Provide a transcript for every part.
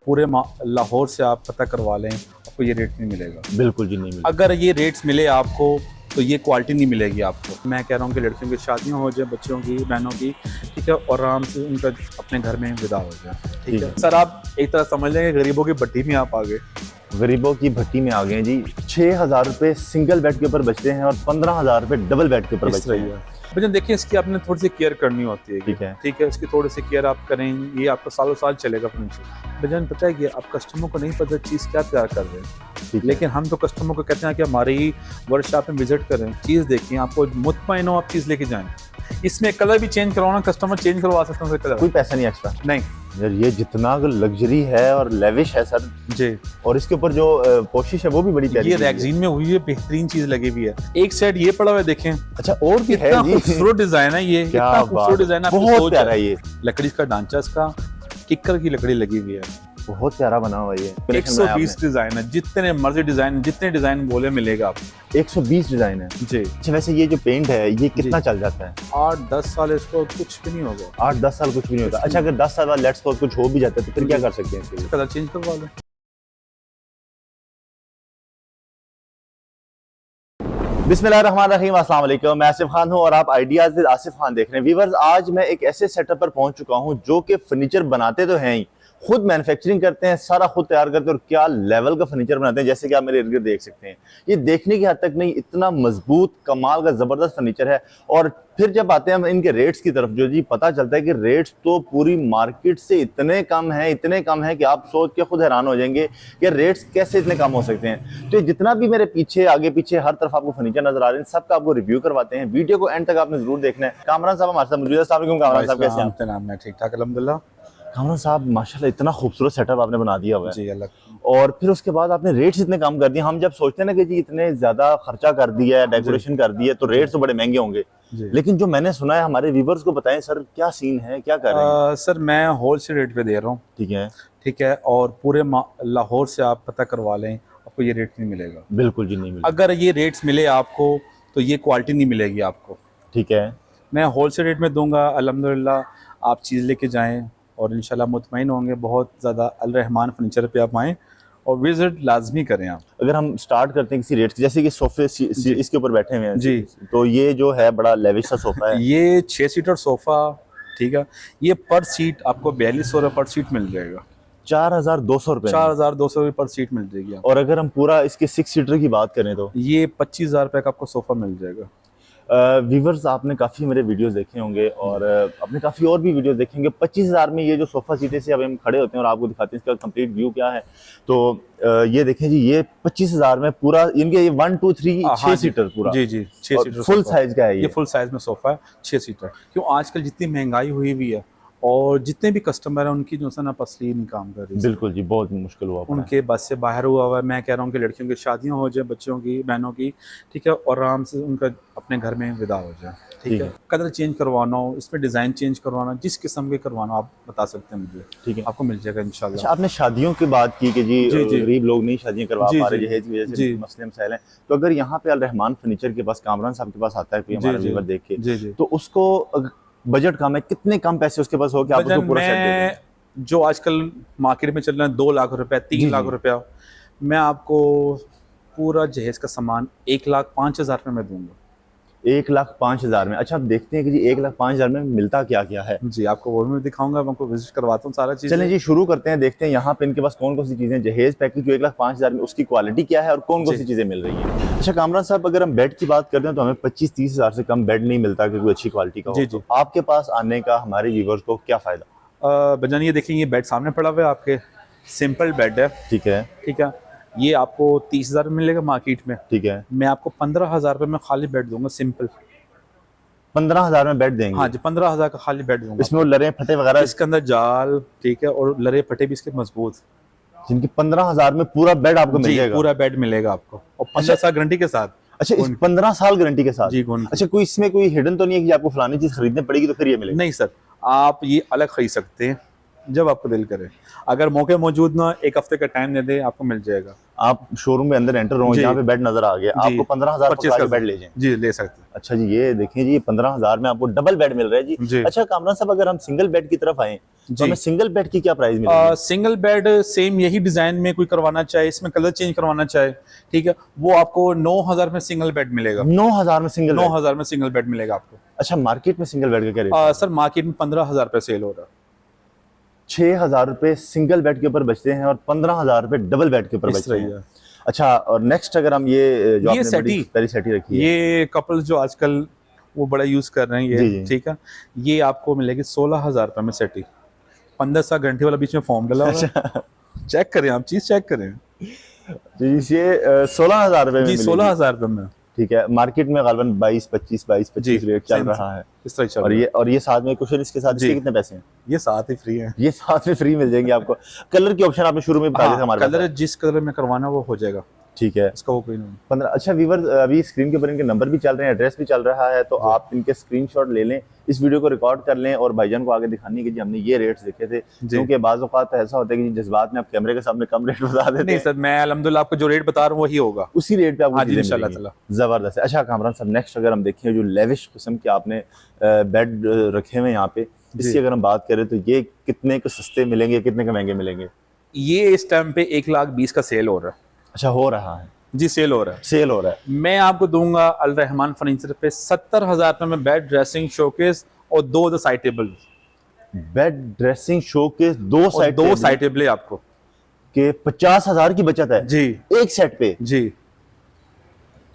पूरे लाहौर से आप पता करवा लें, आपको ये रेट नहीं मिलेगा। बिल्कुल जी नहीं मिलेगा। अगर ये रेट्स मिले आपको तो ये क्वालिटी नहीं मिलेगी आपको। मैं कह रहा हूँ कि लड़कियों की शादियाँ हो जाए, बच्चों की, बहनों की, ठीक है, और आराम से उनका अपने घर में विदा हो जाए, ठीक है। सर आप एक तरह समझ लें कि गरीबों की भट्टी में आप आ गए। गरीबों की भट्टी में आ गए जी। 6,000 रुपये सिंगल बेड के ऊपर बचते हैं और 15,000 रुपये डबल बेड के ऊपर बचते हैं। भजन देखिए, इसकी आपने थोड़ी सी केयर करनी होती है, ठीक है, ठीक है। इसकी थोड़ी सी केयर आप करें, ये आपका सालों साल चलेगा फर्नीचर। भजन पता है कि आप कस्टमर को नहीं पता चीज़ क्या तैयार कर रहे हैं, लेकिन हम तो कस्टमर को कहते हैं कि हमारी वर्कशॉप में विजिट करें, चीज़ देखें, आपको मुतमईन हो, आप चीज़ लेके जाएं। इसमें कलर भी चेंज करवाना, कस्टमर चेंज करवा सकते हैं, कलर कोई पैसा नहीं एक्स्ट्रा नहीं। यार ये जितना लग्जरी है और लेविश है सर जी, और इसके ऊपर जो पोशिश है वो भी बड़ी प्यारी। ये रैगजीन में हुई है, बेहतरीन चीज लगी हुई है। एक सेट ये पड़ा हुआ है, देखें। अच्छा, और भी है जी। खूबसूरत डिजाइन है ये, क्या खूबसूरत डिजाइन है, बहुत प्यारा है ये। लकड़ी का ढांचा, इसका किक्कर की लकड़ी लगी हुई है, बहुत प्यारा बना हुआ ये। 120 डिजाइन है, जितने मर्जी डिजाइन, जितने डिजाइन बोले मिलेगा आपको। 120 डिजाइन है जी। अच्छा, वैसे ये जो पेंट है ये कितना चल जाता है? 8-10 साल इसको कुछ भी नहीं होगा। 8-10 साल कुछ भी नहीं होता। अच्छा, अगर 10 साल बाद लेट्स सपोज कुछ हो भी जाता है तो फिर क्या कर सकते हैं इसके लिए? कलर चेंज करवा लो। बिस्मिल्लाहिर्रहमानिर्रहीम, अस्सलाम वालेकुम। मैं आसिफ खान हूं और आप आइडियाज विद आसिफ खान देख रहे हैं। व्यूअर्स, आज मैं एक ऐसे सेटअप पर पहुंच चुका हूं जो कि फर्नीचर बनाते तो हैं ही, खुद मैन्युफैक्चरिंग करते हैं, सारा खुद तैयार करते हैं और क्या लेवल का फर्नीचर बनाते हैं। जैसे कि आप मेरे इर्द गिर्द देख सकते हैं, ये देखने की हद तक नहीं, इतना मजबूत कमाल का ज़बरदस्त फर्नीचर है। और फिर जब आते हैं हम इनके रेट्स की तरफ, जो जी पता चलता है कि रेट्स तो पूरी मार्केट से इतने कम है कि आप सोच के खुद हैरान हो जाएंगे कि रेट्स कैसे इतने कम हो सकते हैं। तो जितना भी मेरे पीछे, आगे पीछे, हर तरफ आपको फर्नीचर नजर आ रहे हैं, सबका आपको रिव्यू करवाते हैं। वीडियो को एंड तक आपने जरूर देखना है। कामरान साहब हमारे साथ मौजूद है। अस्सलाम वालेकुम कामरान साहब, कैसे हैं? नाम है ठीक ठाक, अल्हम्दुलिल्लाह। कामरान साहब माशाल्लाह इतना खूबसूरत सेटअप आपने बना दिया हुआ है जी, अलग। और फिर उसके बाद आपने रेट्स इतने कम कर दिए। हम जब सोचते हैं ना कि जी इतने ज्यादा खर्चा कर दिया है, डेकोरेशन कर दी है, तो रेट्स तो बड़े महंगे होंगे, लेकिन जो मैंने सुना है, हमारे व्यूवर्स को बताएं सर, क्या सीन है, क्या कर रहे हैं? सर मैं होलसेल रेट पे दे रहा हूँ, ठीक है, और पूरे लाहौर से आप पता करवा लें, आपको ये रेट नहीं मिलेगा। बिल्कुल जी नहीं मिलेगा। अगर ये रेट्स मिले आपको तो ये क्वालिटी नहीं मिलेगी आपको, ठीक है। मैं होलसेल रेट में दूंगा, अल्हम्दुलिल्लाह। आप चीज़ लेके जाएं और इंशाल्लाह मुतमईन होंगे। बहुत ज़्यादा अल रहमान फर्नीचर पे आप आएँ और विजिट लाजमी करें आप। अगर हम स्टार्ट करते हैं किसी रेट, जैसे कि सोफे इसके ऊपर बैठे हुए हैं जी, तो ये जो है बड़ा लेविश सा सोफा है। ये 6 सीटर सोफा, ठीक है। ये पर सीट आपको 4200 रुपये पर सीट मिल जाएगा। 4,200 रुपये, 4,200 रुपये पर सीट मिल जाएगी। और अगर हम पूरा इसके 6 सीटर की बात करें तो ये 25,000 रुपये का आपको सोफा मिल जाएगा। व्यूवर्स, आपने काफ़ी मेरे वीडियोस देखे होंगे और आपने काफ़ी और भी वीडियोस देखेंगे। 25,000 में ये जो सोफ़ा सीटे से अब हम खड़े होते हैं और आपको दिखाते हैं इसका कंप्लीट व्यू क्या है। तो ये देखें जी, ये 25,000 में पूरा इनके ये 1 2 3 6 सीटर पूरा। जी जी, 6 सीटर फुल साइज का है। ये फुल साइज में सोफ़ा है, 6 सीटर। क्यों आजकल जितनी महंगाई हुई हुई है और जितने भी कस्टमर हैं उनकी जो है ना पसली नहीं काम कर रही। बिल्कुल जी, बहुत मुश्किल हुआ, उनके बस से बाहर हुआ हुआ है। मैं कह रहा हूँ कि लड़कियों की शादियाँ हो जाए, बच्चों की, बहनों की, ठीक है, और आराम से उनका अपने घर में विदा हो जाए, ठीक है। कलर चेंज करवाना हो, इसमें डिज़ाइन चेंज करवाना, जिस किस्म के करवाना आप बता सकते हैं मुझे, ठीक है, आपको मिल जाएगा इंशाल्लाह। अच्छा, आपने शादियों की बात की कि जी गरीब लोग नहीं शादियाँ करवा पा रहे, जहेज की वजह से मसले मसाइल हैं, तो अगर यहाँ पे अल रहमान फर्नीचर के पास, कामरान साहब के पास आता है कोई हमारा व्यूअर देख के, तो उसको बजट कम है, कितने कम पैसे उसके पास हो कि आप उसको पूरा सेट दे दें? जो आजकल मार्केट में चल रहा है 2 लाख रुपया, 3 लाख रुपया, मैं आपको पूरा जहेज का सामान 1,05,000 रुपये में दूंगा। 1,05,000 में? अच्छा, आप देखते हैं कि जी 1,05,000 में मिलता क्या क्या है। जी, आपको वो भी दिखाऊंगा, मैं आपको विजिट करवाता हूँ सारा चीज़। चलें जी, शुरू करते हैं, देखते हैं यहाँ पे इनके पास कौन कौन सी चीज़ें। जहेज पैकेज जो 1,05,000 में, उसकी क्वालिटी क्या है और कौन कौन सी चीज़ें मिल रही हैं। अच्छा कामरान साहब, अगर हम बेड की बात करते हैं तो हमें 25-30 हज़ार से कम बेड नहीं मिलता कि कोई अच्छी क्वालिटी का हो। जी जी, तो आपके पास आने का हमारे व्यूअर्स को क्या फ़ायदा? बजान ये देखिए, ये बेड सामने पड़ा हुआ है आपके, सिंपल बेड है, ठीक है, ठीक है। ये आपको 30,000 में मिलेगा मार्केट में, ठीक है। मैं आपको 15,000 रुपये में खाली बेड दूंगा, सिंपल। 15,000 में बेड देंगे? हाँ जी, 15,000 का खाली बेड दूंगा। इसमें लरे फटे वगैरह, इसके अंदर जाल, ठीक है, और लरे फटे भी इसके मजबूत, जिनकी 15,000 में पूरा बेड आपको मिल जाएगा। पूरा बेड मिलेगा आपको, और 15 साल गारंटी के साथ। अच्छा, इस 15 साल गारंटी के साथ? जी। अच्छा, कोई इसमें कोई हिडन तो नहीं है कि आपको फलानी चीज खरीदने पड़ेगी तो फिर ये मिलेगा? नहीं सर, आप ये अलग खरीद सकते हैं, जब आपको दिल करे। अगर मौके मौजूद ना, एक हफ्ते का टाइम दे दे, आपको मिल जाएगा। आप शोरूम में अंदर एंटर हो, जी। यहाँ पे बेड नजर आ गया, जी। आपको 15,000 परचेज का कर बेड ले जाएं। जी, ले सकते हैं। अच्छा जी, ये देखिए जी, 15,000 में आपको डबल बेड मिल रहा है जी। जी। अच्छा कामरान साहब, अगर हम सिंगल बेड की तरफ आए तो जी। हमें सिंगल बेड की क्या प्राइस मिलेगी? सिंगल बेड सेम यही डिजाइन में कोई करवाना चाहे, इसमें कलर चेंज करवाना चाहे, ठीक है, वो आपको 9,000 में सिंगल बेड मिलेगा। 9,000 में सिंगल बेड? 9,000 में सिंगल बेड मिलेगा आपको। अच्छा, मार्केट में सिंगल बेड का क्या रेट है? सर मार्केट में 15,000 रुपये सेल हो रहा है। 6,000 रुपए सिंगल बेड के ऊपर बचते हैं और 15,000 रुपए डबल बेड के ऊपर इस बचते तरह हैं। ही है। अच्छा, और नेक्स्ट अगर हम ये जो ये आपने सेटी, बड़ी प्यारी सेटी रखी है, ये कपल्स जो आजकल वो बड़ा यूज कर रहे हैं जी, ये, जी। ठीक है, ये आपको मिलेगी 16,000 रुपये में सेटी। 15 घंटे वाला बीच में फॉर्म डला हुआ है। चेक करें, आप चीज चेक करें जी, ये 16,000 रुपए में जी, मिलेगी। 16,000 रुपये में। ठीक है, मार्केट में गालबन 22-25 जी, रेट चल सेम रहा है। इस तरह चल और रहा है। ये साथ में कुशन, इसके साथ जी। इसके कितने पैसे हैं? ये साथ ही फ्री है। ये साथ में फ्री मिल जाएंगे आपको। कलर के ऑप्शन आपने शुरू में बता दिए थे हमारे कलर पास। जिस कलर में करवाना वो हो जाएगा, ठीक है, इसका वो कोई नहीं। 15। अच्छा व्यूअर्स, अभी स्क्रीन के ऊपर इनके नंबर भी चल रहे हैं, एड्रेस भी चल रहा है, तो आप इनके स्क्रीनशॉट ले लें, इस वीडियो को रिकॉर्ड कर लें और भाईजान को आगे दिखाने के जी हमने ये रेट्स देखे थे। क्योंकि बाज़ औक़ात ऐसा होता है कि जज्बात में आप कैमरे के सामने कम रेट बता देते नहीं हैं। सर, मैं अल्हम्दुलिल्लाह आपको जो रेट बता रहा हूँ वही होगा, उसी रेट पे आपको हाँ जी, चीज़ें इंशाल्लाह मिलेंगी। ताला। जबरदस्त है। अच्छा कामरान साहब, नेक्स्ट अगर हम देखें जो लेविश किस्म के आपने बेड रखे हुए हैं यहाँ पे, इसकी अगर हम बात करें तो ये कितने के सस्ते मिलेंगे, कितने के महंगे मिलेंगे? ये इस टाइम पे 1,20,000 का सेल हो रहा है। अच्छा, हो रहा है जी, सेल हो रहा है। सेल हो रहा है। मैं आपको दूंगा अल रहमान फर्नीचर पे 70,000 रुपये में बेड, ड्रेसिंग, शोकेस और दो side table. Bed, dressing, showcase, दो साइड टेबल आपको के 50,000 की बचत है जी, एक सेट पे। जी।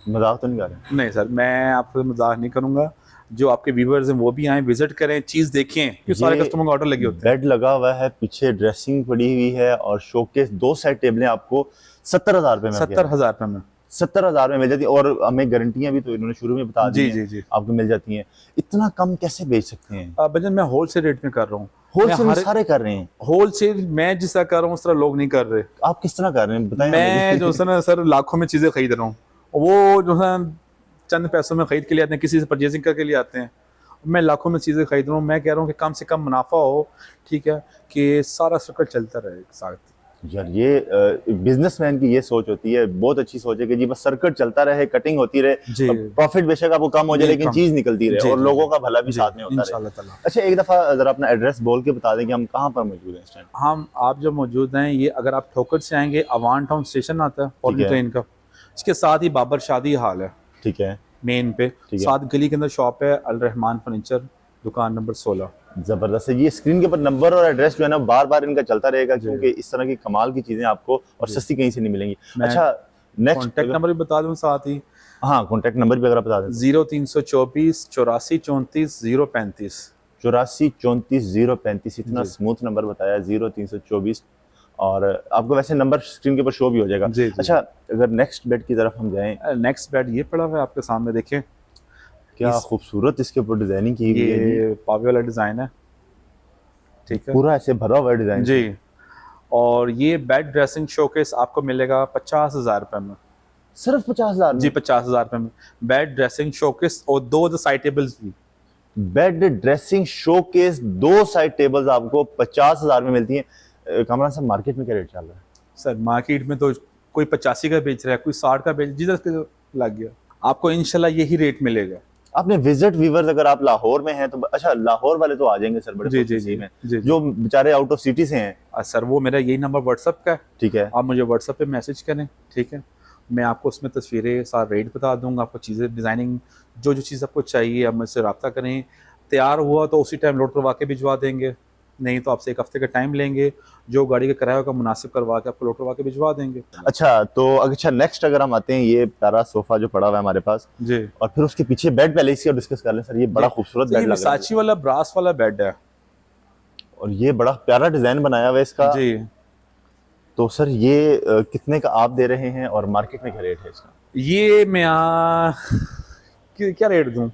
मजाक तो नहीं कर रहे? नहीं सर, मैं आपको मजाक नहीं करूंगा। जो आपके व्यूवर्स हैं वो भी आए, विजिट करें, चीज देखें, क्योंकि सारे ये कस्टमर का ऑर्डर लगे होते हैं। बेड लगा हुआ है, पीछे ड्रेसिंग पड़ी हुई है और शोकेस, दो साइड टेबलें आपको 70,000 रुपए में 70,000 रुपये में 70,000 में मिल जाती है। और हमें गारंटियां भी तो इन्होंने शुरू में बता दी जी, हैं, जी, जी। आपको मिल जाती हैं। इतना कम कैसे बेच सकते हैं? भजन मैं होलसेल रेट में कर रहा हूँ। होलसेल में सारे कर रहे हैं? होलसेल मैं जिस तरह कर रहा हूँ उस तरह लोग नहीं कर रहे। आप किस तरह कर रहे हैं बताएं मैं हमें। जो है ना सर, लाखों में चीजें खरीद रहा हूँ, वो जो है चंद पैसों में खरीद के लिए आते हैं, किसी से परचेजिंग करके लिए आते हैं। मैं लाखों में चीजें खरीद रहा हूँ। मैं कह रहा हूँ कि कम से कम मुनाफा हो, ठीक है, कि सारा सर्कल चलता रहे एक साथ। यार ये बिजनेसमैन की ये सोच होती है, बहुत अच्छी सोच है कि जी बस सर्किट चलता रहे, कटिंग होती रहे, प्रॉफिट बेशक आपको कम हो जाए लेकिन चीज निकलती रहे और लोगों का भला भी साथ में होता रहे। अच्छा, एक दफा जरा अपना एड्रेस बोल के बता दें कि हम कहाँ पर मौजूद हैं इस टाइम? हम आप जो मौजूद हैं, ये अगर आप ठोकर से आएंगे, अवान टाउन स्टेशन आता है और ट्रेन का, इसके साथ ही बाबर शादी हाल है, ठीक है, मेन पे, साथ गली के अंदर शॉप है अल रहमान फर्नीचर, दुकान नंबर 16। जबरदस्त है। ये स्क्रीन के ऊपर नंबर और एड्रेस जो है ना बार बार इनका चलता रहेगा, क्योंकि इस तरह की कमाल की चीजें आपको और सस्ती कहीं से नहीं मिलेंगी। अच्छा, नेक्स्ट कॉन्टैक्ट नंबर भी बता दूं साथ ही। हाँ, कॉन्टैक्ट नंबर भी अगर आप बता दें। 0324 84 34 035 84 34 035। इतना स्मूथ नंबर बताया, 0324। और आपको वैसे नंबर स्क्रीन के ऊपर शो भी हो जाएगा। अच्छा, अगर नेक्स्ट बेड की तरफ हम जाएं, नेक्स्ट बेड ये पड़ा हुआ है आपके सामने, देखें क्या खूबसूरत इसके ऊपर डिजाइनिंग की हुई है। ये पावे वाला डिजाइन है, ठीक है, पूरा ऐसे भरा हुआ डिजाइन जी। और ये बेड, ड्रेसिंग, शोकेस आपको मिलेगा 50,000 रुपये में। सिर्फ 50,000 जी, 50,000 रुपये में बेड, ड्रेसिंग, शोकेस और दो साइड टेबल्स भी। बेड, ड्रेसिंग, शोकेस, दो साइड टेबल्स आपको 50,000 में मिलती हैं। कामरान साहब, मार्केट में क्या रेट चल रहा है? सर मार्केट में तो कोई 85 का बेच रहा है, कोई 60 का बेच, जिधर लग गया आपको इंशाल्लाह यही रेट मिलेगा। आपने विजिट व्यूवर्स अगर आप लाहौर में हैं तो अच्छा, लाहौर वाले तो आ जाएंगे सर, बड़े जी में जी, जो बेचारे आउट ऑफ सिटी से हैं। सर वो मेरा यही नंबर व्हाट्सएप का है, ठीक है, आप मुझे व्हाट्सएप पे मैसेज करें, ठीक है, मैं आपको उसमें तस्वीरें, सारा रेट बता दूंगा, आपको चीज़ें, डिज़ाइनिंग, जो चीज़ आपको चाहिए आप मुझसे रब्ता करें। तैयार हुआ तो उसी टाइम लोड करवा के भिजवा देंगे, नहीं तो आपसे एक हफ्ते का टाइम लेंगे, जो गाड़ी का किराया का मुनासिब करवा के आपको लोड करवा के भिजवा देंगे। अच्छा, तो अच्छा नेक्स्ट अगर हम आते हैं, ये प्यारा सोफा जो पड़ा हुआ है हमारे पास जी, और फिर उसके पीछे बेड, पहले इसकी डिस्कस कर लें सर। ये बड़ा खूबसूरत बेड लग रहा है, वर्साची वाला ब्रास वाला बेड है और ये बड़ा प्यारा डिजाइन बनाया हुआ है इसका जी। तो सर ये कितने का आप दे रहे हैं और मार्केट में क्या रेट है इसका? ये मैं क्या रेट दूं?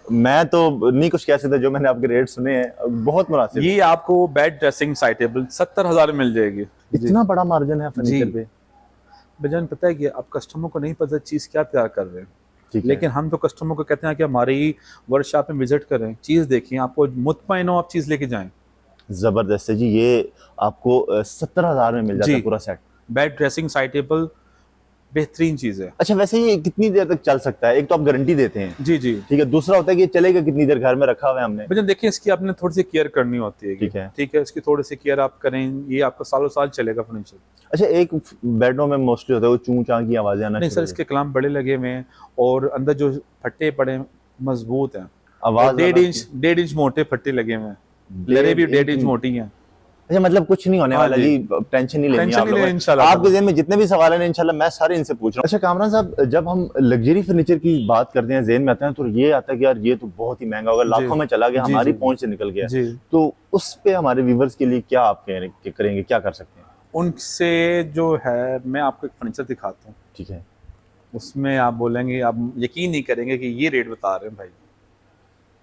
मैं तो नहीं कुछ कह सकता, जो मैंने आपके रेट सुने हैं बहुत मुनासिब। ये आपको बेड, ड्रेसिंग, साइड टेबल 70,000 में मिल जाएगी। इतना बड़ा मार्जिन है फर्नीचर पे? बजान पता है कि अब कस्टमर को नहीं पता चीज़ क्या तैयार कर रहे हैं, लेकिन हम तो कस्टमर को कहते हैं कि हमारी वर्कशॉप में विजिट करें, चीज़ देखें, आपको मुतमईन हो, आप चीज़ लेके जाएं। जबरदस्त है जी। ये आपको 17,000 में मिल जाता है जी। पूरा set. Bed dressing side table बेहतरीन चीज है। अच्छा, वैसे ये कितनी देर तक चल सकता है? एक तो आप गारंटी देते हैं, जी जी। ठीक है, दूसरा होता है कि ये चलेगा कितनी देर, घर में रखा हुआ है हमने। भजन देखिए, इसकी आपने थोड़ी सी केयर करनी होती है। ठीक है। ठीक है, इसकी थोड़ी सी केयर आप करें, ये आपका सालों साल चलेगा फर्नीचर। अच्छा, एक बेडों में मोस्टली होता है वो चूं चां की आवाजें आना नहीं सर, शुरू इसके कलाम बड़े लगे हुए हैं और अंदर जो फट्टे पड़े मजबूत हैं। आवाज 1.5 इंच मोटे फट्टे लगे हुए हैं, लरे भी 1.5 इंच मोटी हैं। अच्छा, मतलब कुछ नहीं होने हाँ वाला जी। जी, टेंशन नहीं लेनी टेंशन आप नहीं लोगों लेनी ने। इंशाल्लाह। आपके ज़हन में जितने भी सवाल हैं इंशाल्लाह मैं सारे इनसे पूछ रहा हूँ। अच्छा कामरान साहब, जब हम लग्जरी फर्नीचर की बात करते हैं ज़हन में आता है तो ये आता है कि यार ये तो बहुत ही महंगा होगा, लाखों में चला गया, जी, हमारी जी। पहुंच से निकल गया। जी। तो उस पे हमारे व्यूवर्स के लिए क्या आप करेंगे, क्या कर सकते हैं? उनसे जो है, मैं आपको एक फर्नीचर दिखाता हूँ, ठीक है। उसमें आप बोलेंगे, आप यकीन नहीं करेंगे कि ये रेट बता रहे हैं भाई।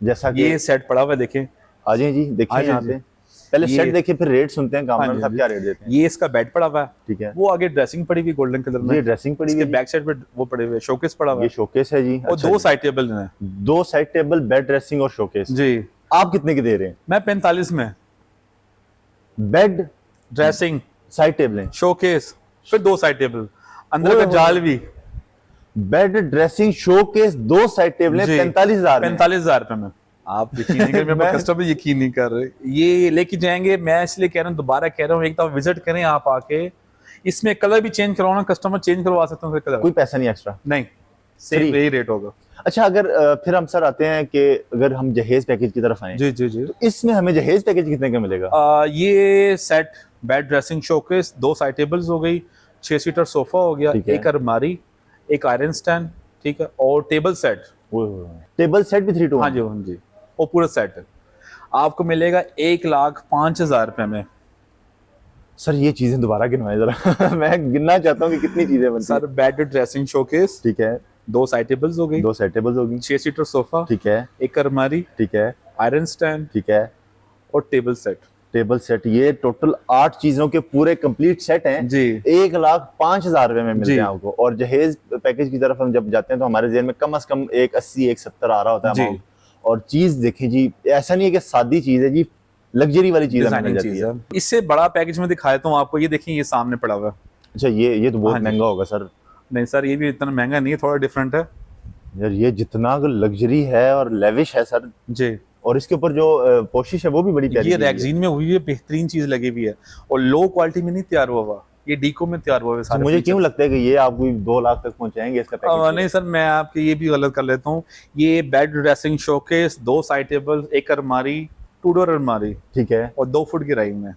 जैसा कि ये सेट पड़ा हुआ है, देखें। आ जाए जी, आ देखिए जाइए यहाँ जी। पे पहले ये- सेट देखिए फिर रेट सुनते हैं। हाँ कामरान जी, साहब जी। क्या रेट देते हैं? ये इसका बेड पड़ा हुआ है, ठीक है। वो आगे ड्रेसिंग पड़ी हुई गोल्डन कलर में, ये ड्रेसिंग पड़ी इसके हुई है, बैक साइड पे वो पड़े हुए शोकेस पड़ा हुआ ये है शोकेस है जी। और अच्छा 2 जी। साइड टेबल हैं। 2 साइड टेबल, बेड, ड्रेसिंग और शोकेस। जी। आप कितने की दे रहे हैं? मैं 45 में, बेड, ड्रेसिंग, साइड टेबलें, शोकेस, फिर 2 साइड टेबल, अंदर ओए का होए। जाल भी। बेड, ड्रेसिंग, शोकेस, 2 साइड टेबलें, जी। 45,000 में। 45,000 रुपए में। आप यकीन नहीं कर, मैं- कस्टमर यकीन नहीं कर रहे, ये लेके जाएंगे। मैं इसलिए कह रहा हूँ, दोबारा कह रहा हूँ, एक दफा विजिट करें आप आके। इसमें कलर भी चेंज करवाना, कस्टमर चेंज करवा सकते हैं कलर, कोई पैसा नहीं एक्स्ट्रा। नहीं, सेम Free। यही रेट होगा। अच्छा, अगर फिर हम सर आते हैं कि अगर हम जहेज पैकेज की तरफ आए जी जी जी। तो इसमें हमें जहेज पैकेज कितने का मिलेगा? ये set bed, dressing, showcase, 2 side tables हो गई, 6 सीटर सोफा हो गया, ठीक है। एक अलमारी, एक आयरन स्टैंड, ठीक है, और टेबल सेट। टेबल सेट भी 3 to 1? हाँ जी, हाँ जी, वो पूरा सेट है। आपको मिलेगा 1,05,000 रुपए में। सर ये चीजें दोबारा गिनवाएं जरा मैं गिनना चाहता हूँ कि कितनी चीजें बनती हैं। सर बेड, ड्रेसिंग, शोकेस, ठीक है। 2 साइड टेबल्स हो गई, 2 साइड टेबल्स होगी, 6 सीटर सोफा, ठीक है, एक अलमारी, ठीक है, आयरन स्टैंड ठीक है, और टेबल सेट। Table set. ये टोटल 8 चीजों के पूरे कंप्लीट सेट हैं। जी 1,05,000 रुपए में मिलते जी। हैं आपको। और जहेज पैकेज की तरफ हम जब जाते हैं तो हमारे जेहन में कम से कम 1,80 1,70 आ रहा होता है जी। amount। और चीज देखें जी, ऐसा नहीं है कि सादी चीज है जी, लग्जरी वाली चीज हमें मिल डिजाइनिंग जाती चीज है। है। इससे बड़ा पैकेज में दिखाता हूँ आपको, ये देखिए, ये सामने पड़ा हुआ है। अच्छा, ये तो बहुत हाँ जी। महंगा होगा सर। नहीं सर, ये भी इतना महंगा नहीं है, थोड़ा डिफरेंट है। यार ये जितना लग्जरी है और लेविश है सर, जी। और इसके ऊपर जो पोशिश है वो भी बड़ी प्यारी ये चीज़ है। रैगजीन में हुई है, बेहतरीन चीज लगी हुई है और लो क्वालिटी में नहीं तैयार हुआ हुआ, ये डीको में तैयार हुआ है तो सारे मुझे फीचर। क्यों लगता है कि ये आपको 2 लाख तक पहुंचाएंगे इसका पैकेज? नहीं सर, मैं आपके ये भी गलत कर लेता हूँ। ये bed, dressing, showcase, 2 side table, एक अलमारी, 2 डोर अलमारी ठीक है। और 2 फुट गहराई में।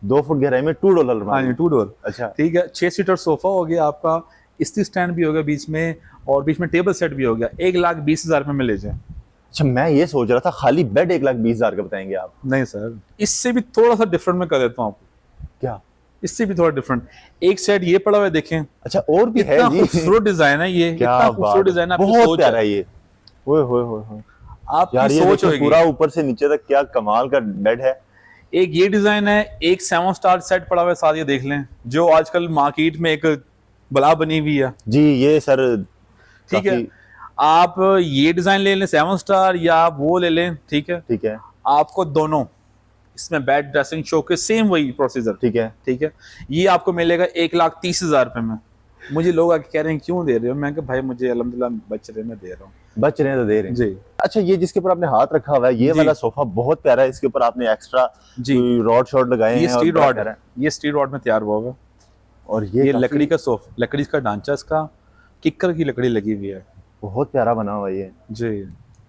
2 फुट गहराई में $2 हाँ जी, 2 डोर। अच्छा, ठीक है, 6 सीटर सोफा हो गया आपका, इस्त्री स्टैंड भी हो गया बीच में, और बीच में टेबल सेट भी हो गया। 1,20,000 रुपए में ले जाए। अच्छा, मैं ये सोच रहा था खाली बेड 1,20,000 का बताएंगे आप। नहीं सर, इससे भी थोड़ा सा डिफरेंट में कर देता हूँ आपको, क्या? इससे भी थोड़ा डिफरेंट। एक सेट ये पड़ा हुआ है, देखें, अच्छा, और भी है इतना जी। खूबसूरत डिजाइन है ये, क्या इतना बात खूबसूरत है। डिजाइन, आपकी बहुत सोच प्यारा है, है ये। ओए होए होए होए। आपकी यार ये सोच देखिए, होगी। पूरा ऊपर से नीचे तक क्या कमाल का बेड है। एक ये डिजाइन है, एक 7 स्टार सेट पड़ा हुआ है साथ, ये देख लें, जो आजकल मार्केट में एक बला बनी हुई है। जी ये सर ठीक है, काफी- आप ये डिजाइन ले लें 7 स्टार, या आप वो ले लें, ठीक है, ठीक है, आपको दोनों इसमें बेड, ड्रेसिंग, शोकेस, सेम वही प्रोसीजर, ठीक है। ठीक है, ये आपको मिलेगा 1,30,000 रुपए में। मुझे लोग आके कह रहे हैं क्यों दे रहे हो, मैं कहा भाई मुझे अल्हम्दुलिल्लाह बच रहे, मैं दे रहा हूँ। बच रहे हैं तो दे रहे हैं। जी अच्छा, ये जिसके ऊपर आपने हाथ रखा हुआ है, ये जी। वाला सोफा बहुत प्यारा है। इसके ऊपर आपने एक्स्ट्रा जी, रॉड शॉट लगाए ये हैं और स्टील बड़ा रॉड प्यारा है, ये स्टील रॉड में तैयार हुआ हुआ है। और ये काफी- लकड़ी का सोफा, लकड़ी का ढांचा, इसका किक्कर की लकड़ी लगी हुई है। बहुत प्यारा बना हुआ है ये। जी,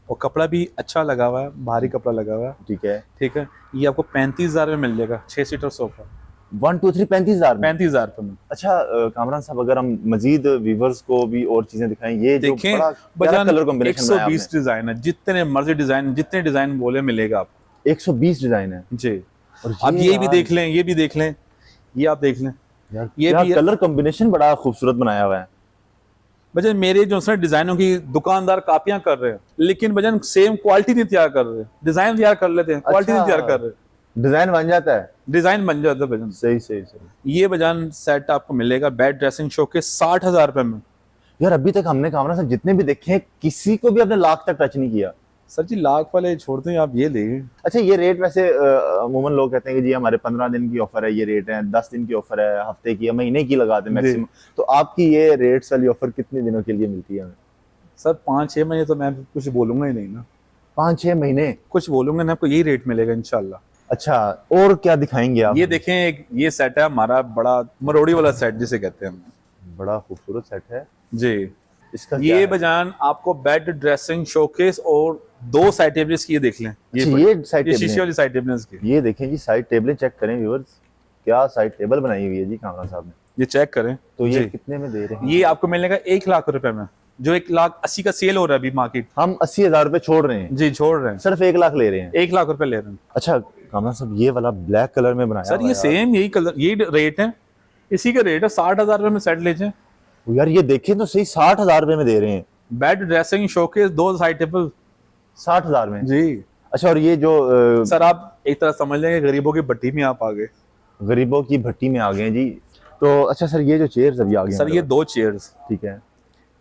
और कपड़ा भी अच्छा लगा हुआ है, भारी कपड़ा लगा हुआ है। ठीक है। ठीक है, ये आपको 35,000 में मिल जाएगा, 6 सीटर सोफा, 1 2 3 35,000 में। 35,000 रुपए में। अच्छा कामरान साहब, अगर हम मजीद व्यूवर्स को भी और चीजें दिखाएं, ये जो देखें, बड़ा प्यारा बजान कलर कॉम्बिनेशन बनाया 120 डिजाइन है, जितने मर्जी डिजाइन, जितने डिजाइन बोले मिलेगा आपको। आपने। 120 डिजाइन है। जी, और आप ये भी यार- देख लें, ये भी देख लें, ये आप देख लें, यार ये क्या भी- कलर कॉम्बिनेशन बड़ा खूबसूरत बनाया हुआ है। बजान मेरे जो सर डिजाइनों की दुकानदार कापियां कर रहे हैं, लेकिन बजान सेम क्वालिटी नहीं तैयार कर रहे, डिजाइन तैयार कर लेते हैं, क्वालिटी नहीं अच्छा। तैयार कर रहे, डिजाइन बन जाता है। डिजाइन बन जाता है बजान। सही सही सही। ये बजान सेट आपको मिलेगा बेड, ड्रेसिंग, शोकेस 60,000 रुपए में। यार अभी तक हमने कामरान साहब जितने भी देखे हैं, किसी को भी अपने लाख तक टच नहीं किया। सर जी लाख वाले छोड़ते हैं, आप ये ले। अच्छा ये रेट वैसे अमूमन लोग कहते हैं कि जी हमारे 15 दिन की ऑफर है, ये रेट है, 10 दिन की ऑफर है, हफ्ते की है, महीने की लगाते हैं मैक्सिमम। तो आपकी ये रेट्स वाली ऑफर कितने दिनों के लिए मिलती है हमें? सर 5-6 महीने तो मैं कुछ बोलूंगा ही नहीं ना। 5-6 महीने कुछ बोलूंगा ना, आपको यही रेट मिलेगा इंशाल्लाह। अच्छा, और क्या दिखाएंगे आप? ये देखें, एक ये सेट है हमारा, बड़ा मरोड़ी वाला सेट जिसे कहते हैं हम। बड़ा खूबसूरत सेट है जी। इसका क्या ये है? बजान आपको बेड, ड्रेसिंग, शोकेस और 2 साइड टेबल्स की ये देख लें। अच्छा, ये साइड ये शीशे टेबल वाली साइड टेबल्स की, ये देखें जी, साइड टेबलें चेक करें व्यूअर्स, क्या साइड टेबल बनाई हुई है जी कामरान साहब ने। ये चेक करें। तो ये जी। कितने में दे रहे हैं? ये आपको मिलेगा 1 लाख रुपए में, जो 1,80,000 का सेल हो रहा है अभी मार्केट। हम 80,000 रुपए छोड़ रहे हैं, जी छोड़ रहे हैं, सिर्फ 1 लाख ले रहे हैं। 1 लाख रुपए ले रहे हैं। अच्छा कामरान साहब, ये वाला ब्लैक कलर में बनाया सर हुआ ये है यार। सेम यही कलर, यही रेट है, इसी का रेट है। 60,000 रुपए में सेट ले जाए। यार ये देखें तो सही, 60,000 रुपए में दे रहे हैं। Bed, dressing, showcase, 2 side table 60,000 में? जी। अच्छा, और ये जो सर आप एक तरह समझ लेंगे गरीबों की भट्टी में आप आ गए। गरीबों की भट्टी में आ गए हैं जी। तो अच्छा सर, ये जो चेयर्स अभी आ गए हैं सर ये 2 चेयर्स, ठीक है,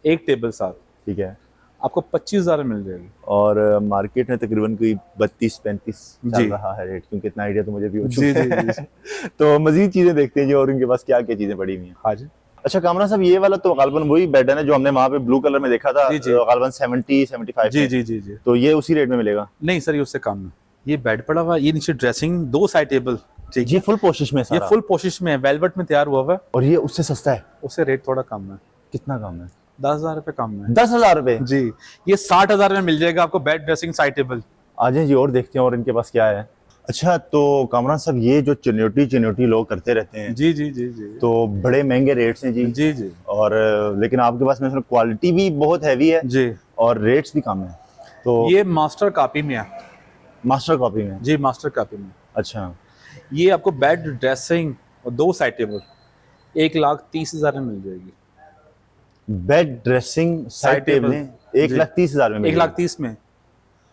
1 टेबल साथ, ठीक है, आपको 25,000 में मिल जाएगी। और मार्केट में तकरीबन कोई 32-35 चल जी। रहा है रेट, क्योंकि इतना आइडिया तो मुझे भी हो जी चुका जी है। जी। तो मजीद चीजें देखते हैं जी, और उनके पास क्या क्या चीजें पड़ी हुई हैं। हाँ जी। अच्छा कामरान साहब, ये वाला तो गालबन वही बेड है ना जो हमने वहाँ पे ब्लू कलर में देखा था, जी, जी। गालबन 70-75 जी में। जी जी जी। तो ये उसी रेट में मिलेगा? नहीं सर, ये उससे कम है। ये बेड पड़ा हुआ है, ये नीचे ड्रेसिंग, 2 साइड टेबल, ठीक ये है। फुल पोशिश में है ये सारा? फुल पोशिश में है, वेलवेट में तैयार हुआ हुआ है। और ये उससे सस्ता है? उससे रेट थोड़ा कम है। कितना कम है? 10,000 रुपए कम है। 10,000 रुपए? जी। ये 60,000 में मिल जाएगा आपको, बेड, ड्रेसिंग, साइड टेबल। आ जाए जी और देखते हैं और इनके पास क्या है। अच्छा तो कामरान साहब, ये जो चिन्योटी लोग करते रहते हैं, जी जी जी जी। तो बड़े महंगे रेट्स हैं जी। जी जी और लेकिन आपके पास में क्वालिटी भी बहुत हैवी है जी। और रेट्स भी कम है। तो ये मास्टर कॉपी में है। मास्टर कॉपी में? जी मास्टर कॉपी में। अच्छा, ये आपको बेड, ड्रेसिंग और 2 साइड टेबल 1,30,000 में मिल जाएगी। Bed, dressing, side side table. टेबलें 1,30,000 में मिलेगी? 1,30,000 में।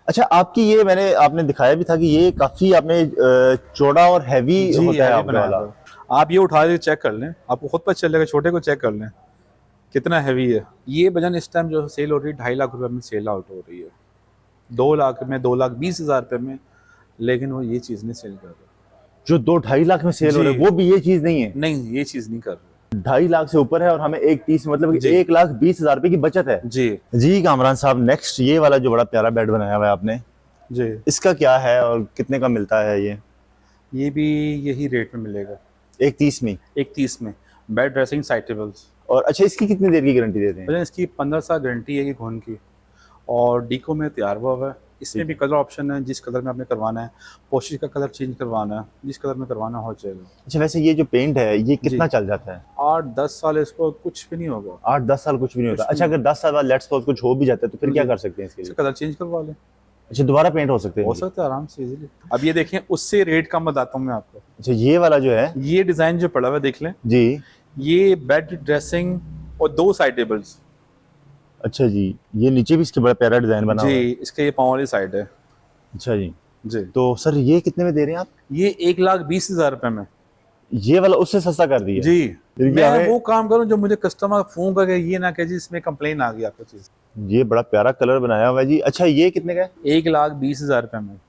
अच्छा, आपकी ये आपने दिखाया भी था कि ये काफी आपने चौड़ा और हैवी जी, होता है ये आपका बनाया वाला। हुआ। आप ये उठा के चेक कर लें, आपको खुद पता चलेगा, छोटे को चेक कर लें कितना हैवी है। ये बजन इस टाइम जो सेल हो रही है 2.5 लाख रुपए में सेल आउट हो रही है, 2 लाख में, 2,20,000 रुपए में, लेकिन वो ये चीज़ नहीं सेल कर रहा। जो 2-2.5 लाख में सेल हो रहा है जी। वो भी ये चीज नहीं है? नहीं, ये चीज़ नहीं कर रहा। 2.5 लाख से ऊपर है और हमें 1,30 मतलब कि जी। 1,20,000 रुपए की बचत है। जी जी कामरान साहब, नेक्स्ट ये वाला जो बड़ा प्यारा बेड बनाया हुआ है आपने, जी। इसका क्या है और कितने का मिलता है ये? ये भी यही रेट में मिलेगा, 1,30 में? 1,30 में। Bed, dressing, side tables. और अच्छा, इसकी कितनी देर की गारंटी देते हैं? वजन इसकी 15 साल गारंटी है कि घोन की, और डीको में तैयार हुआ हुआ है। इसमें भी कलर ऑप्शन है, जिस कलर में आपने करवाना है, पोशिश का कलर चेंज करवाना है, जिस कलर में करवाना हो जाएगा। अच्छा, वैसे ये जो पेंट है ये कितना चल जाता है? 8-10 साल इसको कुछ भी नहीं होगा। 8-10 साल कुछ भी नहीं होता? कुछ अच्छा, अगर 10 साल बाद लेट्स सपोज कुछ हो भी जाता है तो फिर क्या जी। कर सकते हैं इसके लिए? कलर चेंज करवा लें, अच्छा, दोबारा पेंट हो सकते हैं? हो सकता है आराम से इजीली। अब ये देखें, उससे रेट कम बताता हूँ मैं आपको। अच्छा, ये वाला जो है, ये डिजाइन जो पड़ा हुआ है देख लें, जी। ये बेड, ड्रेसिंग और 2 साइड टेबल्स। अच्छा जी, ये नीचे भी इसके बड़ा प्यारा डिजाइन बना हुआ है। जी, इसके ये पाँव वाली साइड है। अच्छा जी। जी। तो सर ये कितने में दे रहे हैं आप? ये 1,20,000 रुपए में। ये वाला उससे सस्ता कर दिया? जी। फिर मैं हमें- वो काम करूं जो मुझे कस्टमर फोन करके ये ना कहे जी इसमें कंप्लेन आ गई आपको चीज। ये बड़ा प्यारा कलर बनाया हुआ है जी। अच्छा, ये कितने का है? 1,20,000 रुपए में।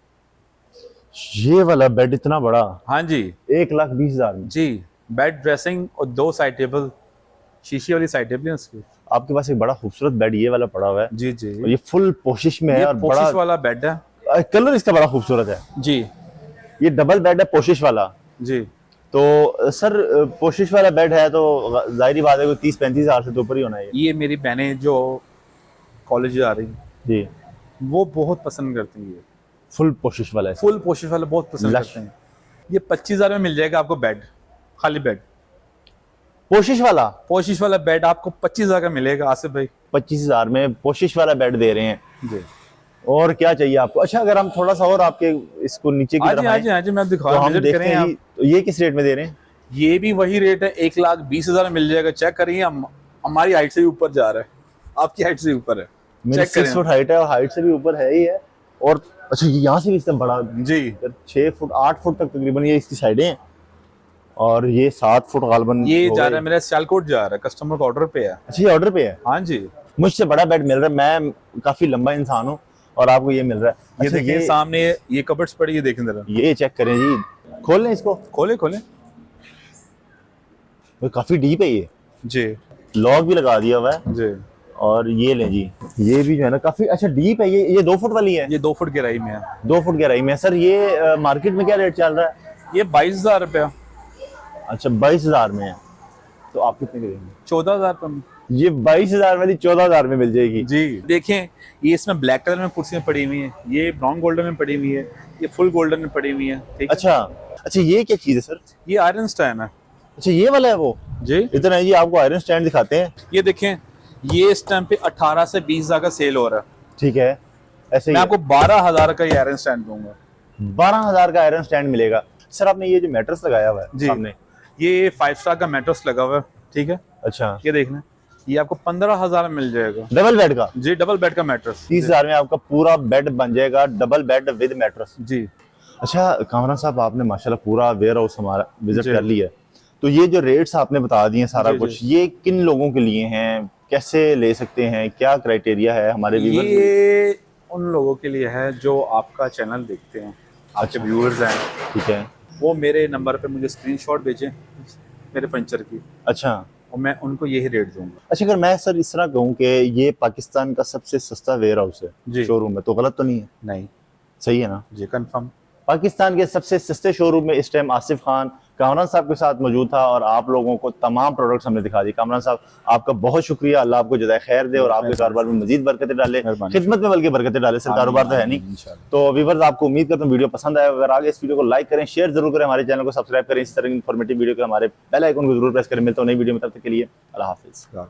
ये वाला बेड इतना बड़ा? हाँ जी 1,20,000 में? जी। बेड, ड्रेसिंग और 2 साइड टेबल, शीशे वाली साइड टेबल है उसकी। आपके पास एक बड़ा खूबसूरत बेड ये वाला पड़ा हुआ है, जी जी। और ये फुल पोशिश में है ये और पोशिश बड़ा वाला बेड है। कलर इसका बड़ा खूबसूरत है। जी ये डबल बेड है पोशिश वाला। जी। तो सर पोशिश वाला बेड है तो जाहिर बात है कोई 30-35 हज़ार से तो ऊपर ही होना है ये मेरी बहनें जो कॉलेज जा रही जी। वो बहुत पसंद करती हैं, ये फुल पोशिश वाला है? फुल पोशिश वाला बहुत पसंद लश। करते हैं। ये 25,000 में मिल जाएगा आपको बेड, खाली बेड। पोशिश वाला? पोशिश वाला बेड आपको 25,000 का मिलेगा आसिफ भाई। 25,000 में पोशिश वाला बेड दे रहे हैं? जी। और क्या चाहिए आपको? अच्छा, अगर हम थोड़ा सा और आपके इसको नीचे की तरफ आए, आज मैं दिखा तो हम विजिट देखते करें हैं आप। जी, तो ये किस रेट में दे रहे हैं? ये भी वही रेट है, 1,20,000 में मिल जाएगा। चेक करिए, हमारी हाइट से भी ऊपर जा रहा है, आपकी हाइट से भी ऊपर है। मेरी चेक 6 फुट हाइट है और हाइट से भी ऊपर है ही है। और अच्छा, ये यहाँ से भी इससे बड़ा जी 6 फुट 8 फुट तक तकरीबन ये इसकी साइडें हैं, और ये 7 फुट गालबन ये हो जा गए। रहा है मेरा सियालकोट जा रहा है, कस्टमर का ऑर्डर पे है। अच्छा, ये ऑर्डर पे है? हाँ जी। मुझसे बड़ा बेड मिल रहा है। मैं काफी लंबा इंसान हूँ और आपको ये मिल रहा है। ये अच्छा, देखिए सामने ये कबर्ड्स पड़ी, ये देखें जरा, ये चेक करें जी, खोल लें इसको, खोले खोले वो काफी डीप है ये, जी लॉक भी लगा दिया हुआ है। जी। और ये लें जी, ये भी जो है ना काफी अच्छा डीप है। ये 2 फुट वाली है, ये 2 फुट गहराई में है। 2 फुट गहराई में। सर ये मार्केट में क्या रेट चल रहा है? ये 22,000 रुपया। अच्छा 22,000 में है, तो आप कितने करेंगे? 14,000 रुपये में। ये 22,000 वाली 14,000 में मिल जाएगी जी देखें, ये इसमें ब्लैक कलर में कुर्सियां पड़ी हुई हैं, ये ब्राउन गोल्डन में पड़ी हुई है, ये फुल गोल्डन में पड़ी हुई है। ठीक है। अच्छा अच्छा, ये क्या चीज है सर? ये आयरन स्टैंड है अच्छा ये वाला है वो? जी। इतना है जी, आपको आयरन स्टैंड दिखाते हैं। ये देखें, ये इस टाइम पे 18 से 20,000 का सेल हो रहा है। ठीक है, ऐसे मैं ही आपको 12,000 का ये आयरन स्टैंड दूंगा। 12,000 का आयरन स्टैंड मिलेगा। सर आपने ये जो मैट्रेस लगाया हुआ है जी। सामने, ये 5 स्टार का मैट्रेस लगा हुआ है। ठीक है। अच्छा ये देखना, ये आपको 15,000 में मिल जाएगा। डबल बेड का? जी, डबल बेड का मैट्रेस। 30,000 में आपका पूरा बेड बन जाएगा, डबल बेड विद मैट्रेस। जी। अच्छा कामरान साहब, आपने माशाल्लाह पूरा वेयर हाउस हमारा विजिट जी। कर लिया है, तो ये जो रेट्स आपने बता दिए सारा जी, कुछ, ये किन लोगों के लिए हैं, कैसे ले सकते हैं, क्या क्राइटेरिया है हमारे व्यूअर्स? ये उन लोगों के लिए है जो आपका चैनल देखते हैं, आपके अच्छा। व्यूअर्स हैं, ठीक है। वो मेरे नंबर पे मुझे स्क्रीनशॉट भेजें मेरे फर्नीचर की, अच्छा और मैं उनको यही रेट दूंगा। अच्छा, अगर मैं सर इस तरह कहूँ कि ये पाकिस्तान का सबसे सस्ता वेयर हाउस है, जी। शोरूम है, तो गलत तो नहीं है? नहीं, सही है ना? जी कंफर्म। पाकिस्तान के सबसे सस्ते शोरूम में इस टाइम आसिफ खान कामरान साहब के साथ मौजूद था और आप लोगों को तमाम प्रोडक्ट्स हमने दिखा दी। कामरान साहब आपका बहुत शुक्रिया, अल्लाह आपको जज़ाए खैर दे और आपके कारोबार में मजीद बरकतें डाले, खिदमत में बल्कि बरकतें डाले। सर कारोबार तो है नहीं, तो व्यूअर्स आपको उम्मीद करता हूं वीडियो पसंद आएगा। अगर आगे इस वीडियो को लाइक करें, शेयर जरूर करें, हमारे चैनल को सब्सक्राइब करें, इस तरह की इन्फॉर्मेटिव वीडियो के हमारे बेल आइकन को जरूर प्रेस करें। मिलता हूं नई वीडियो में, तब तक के लिए अल्लाह हाफिज।